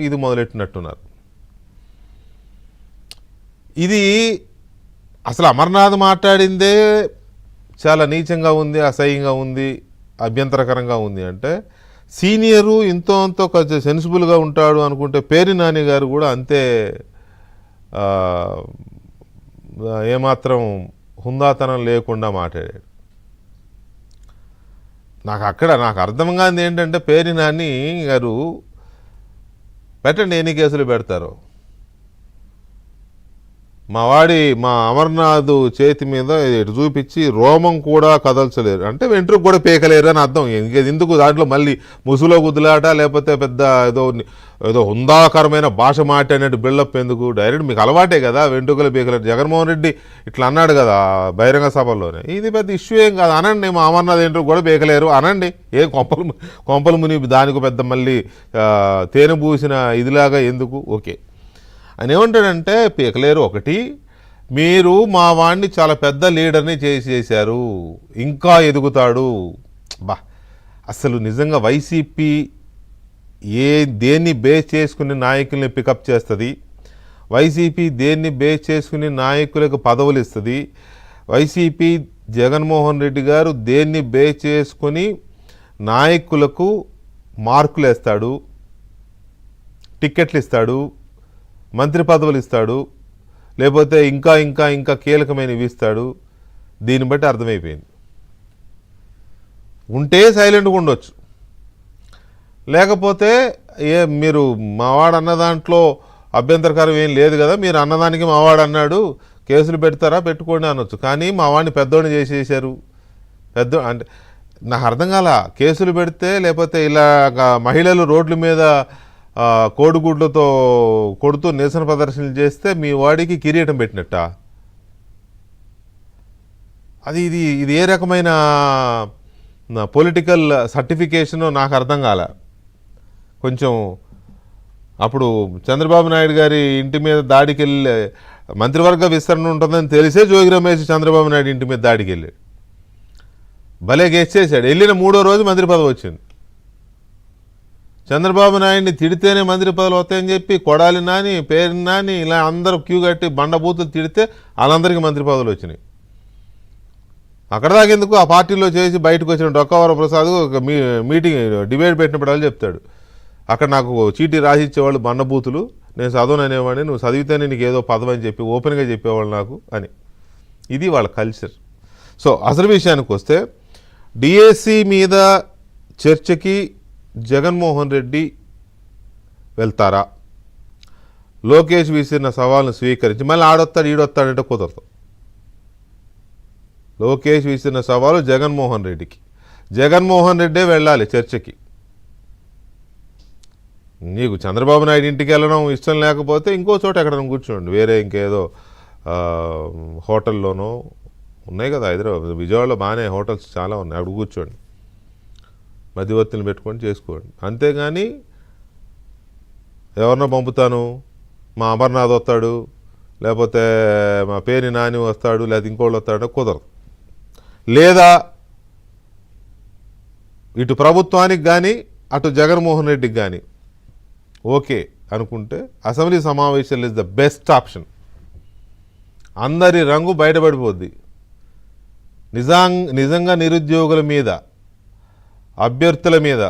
ఇది మొదలెట్టినట్టున్నారు. ఇది అసలు అమర్నాథ్ మాట్లాడిందే చాలా నీచంగా ఉంది, అసహ్యంగా ఉంది, అభ్యంతరకరంగా ఉంది అంటే సీనియరు ఇంతో అంతో కొంచెం సెన్సిబుల్గా ఉంటాడు అనుకుంటే పేర్ని నాని గారు కూడా అంతే ఏమాత్రం హుందాతనం లేకుండా మాట్లాడాడు. నాకు అర్థం కానిది ఏంటంటే పేర్ని నాని గారు పెట్టండి ఎన్ని కేసులు పెడతారో, మా అమర్నాథ్ చేతి మీద ఇటు చూపించి రోమం కూడా కదల్చలేరు అంటే వెంట్రుకు కూడా పీకలేరు అని అర్థం. ఎందుకు దాంట్లో మళ్ళీ ముసులో గుద్దులాట, లేకపోతే పెద్ద ఏదో హుందాకరమైన భాష మాట్లాడినట్టు బిల్డప్ ఎందుకు? డైరెక్ట్ మీకు అలవాటే కదా వెంట్రుకలు పీకలేరు. జగన్మోహన్ రెడ్డి ఇట్లా అన్నాడు కదా బహిరంగ సభల్లోనే, ఇది పెద్ద ఇష్యూ ఏం కాదు అనండి, మా అమర్నాథ్ వెంట్రుకు కూడా పీకలేరు అనండి. ఏం కొంపలు ముని దానికి పెద్ద మళ్ళీ తేనె పూసిన ఇదిలాగా ఎందుకు? ఓకే అని ఏమంటాడంటే పీకలేరు ఒకటి, మీరు మా వాడిని చాలా పెద్ద లీడర్ని చేశారు, ఇంకా ఎదుగుతాడు. అసలు నిజంగా వైసీపీ దేన్ని బేస్ చేసుకుని నాయకుల్ని పికప్ చేస్తుంది, వైసీపీ దేన్ని బేస్ చేసుకుని నాయకులకు పదవులు ఇస్తుంది, వైసీపీ జగన్మోహన్ రెడ్డి గారు దేన్ని బేస్ చేసుకుని నాయకులకు మార్కులు వేస్తాడు, టిక్కెట్లు ఇస్తాడు, మంత్రి పదవులు ఇస్తాడు, లేకపోతే ఇంకా ఇంకా ఇంకా కీలకమైనవి ఇస్తాడు, దీన్ని బట్టి అర్థమైపోయింది. ఉంటే సైలెంట్గా ఉండొచ్చు, లేకపోతే మీరు మావాడు అన్న దాంట్లో అభ్యంతరకరం ఏం లేదు కదా, మీరు అన్నదానికి మావాడు అన్నాడు కేసులు పెడతారా పెట్టుకోండి అనొచ్చు. కానీ మావాడిని పెద్దోడిని చేసేసారు. అంటే నాకు అర్థం కాల, కేసులు పెడితే లేకపోతే ఇలా మహిళలు రోడ్ల మీద కోడిగుడ్లతో కొడుతూ నిరసన ప్రదర్శనలు చేస్తే మీ వాడికి కిరీటం పెట్టినట్ట? ఇది ఏ రకమైన పొలిటికల్ సర్టిఫికేషనో నాకు అర్థం కాల. కొంచెం అప్పుడు చంద్రబాబు నాయుడు గారి ఇంటి మీద దాడికి వెళ్ళి మంత్రివర్గ విస్తరణ ఉంటుందని తెలిసే జోగి రమేష్ చంద్రబాబు నాయుడు ఇంటి మీద దాడికి వెళ్ళాడు, భలే గెస్ట్ చేశాడు. వెళ్ళిన 3వ రోజు మంత్రి పదవి వచ్చింది. చంద్రబాబు నాయుడిని తిడితేనే మంత్రి పదవులు వస్తాయని చెప్పి కొడాలి నాని, పేర్ని నాని ఇలా అందరూ క్యూ కట్టి బండబూతులు తిడితే వాళ్ళందరికీ మంత్రి పదవులు వచ్చినాయి. అక్కడ దాకెందుకు ఆ పార్టీలో చేసి బయటకు వచ్చిన డొక్కవర ప్రసాద్ మీటింగ్ డిబేట్ పెట్టినప్పుడు వాళ్ళు చెప్తాడు, అక్కడ నాకు చీటీ రాసి ఇచ్చేవాళ్ళు బండబూతులు, నేను చదవననేవాడిని, నువ్వు చదివితేనే నీకు ఏదో పదవి అని చెప్పి ఓపెన్గా చెప్పేవాళ్ళు నాకు అని. ఇది వాళ్ళ కల్చర్. సో అసలు విషయానికి వస్తే డిఎస్సి మీద చర్చకి జగన్మోహన్ రెడ్డి వెళ్తారా? లోకేష్ విసిరిన సవాల్ను స్వీకరించి మళ్ళీ ఆడొస్తాడు ఈడొస్తాడంటే కుదరదు. లోకేష్ విసిరిన సవాలు జగన్మోహన్ రెడ్డికి, జగన్మోహన్ రెడ్డే వెళ్ళాలి చర్చకి. నీకు చంద్రబాబు నాయుడు ఇంటికి వెళ్ళడం ఇష్టం లేకపోతే ఇంకో చోట ఎక్కడైనా కూర్చోండి, వేరే ఇంకేదో హోటల్లోనో ఉన్నాయి కదా హైదరాబాద్ విజయవాడలో బాగానే హోటల్స్ చాలా ఉన్నాయి, అక్కడ కూర్చోండి, మధ్యవర్తిని పెట్టుకొని చేసుకోండి. అంతేగాని ఎవరినో పంపుతాను, మా అమర్నాథ్ వస్తాడు, లేకపోతే మా పేర్ని నాని వస్తాడు, లేకపోతే ఇంకోళ్ళు వస్తాడు కుదరదు. లేదా ఇటు ప్రభుత్వానికి కానీ అటు జగన్మోహన్ రెడ్డికి కానీ ఓకే అనుకుంటే అసెంబ్లీ సమావేశాలు ఇస్ ద బెస్ట్ ఆప్షన్. అందరి రంగు బయటపడిపోద్ది. నిజంగా నిరుద్యోగుల మీద, అభ్యర్థుల మీద,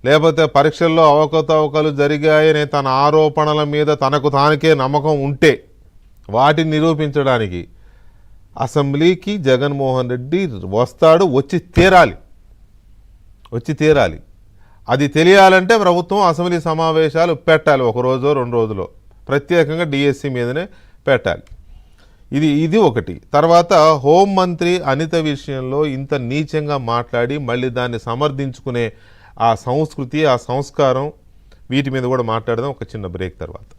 లేకపోతే పరీక్షల్లో అవకతవకలు జరిగాయనే తన ఆరోపణల మీద తనకు తానికే నమ్మకం ఉంటే వాటిని నిరూపించడానికి అసెంబ్లీకి జగన్మోహన్ రెడ్డి వస్తాడు, వచ్చి తీరాలి. అది తెలియాలంటే ప్రభుత్వం అసెంబ్లీ సమావేశాలు పెట్టాలి, 1 రోజో 2 రోజులో ప్రత్యేకంగా డిఎస్సి మీదనే పెట్టాలి. ఇది ఒకటి. తర్వాత హోంమంత్రి అనిత విషయంలో ఇంత నీచంగా మాట్లాడి మళ్ళీ దాన్ని సమర్థించుకునే ఆ సంస్కృతి, ఆ సంస్కారం, వీటి మీద కూడా మాట్లాడదాం ఒక చిన్న బ్రేక్ తర్వాత.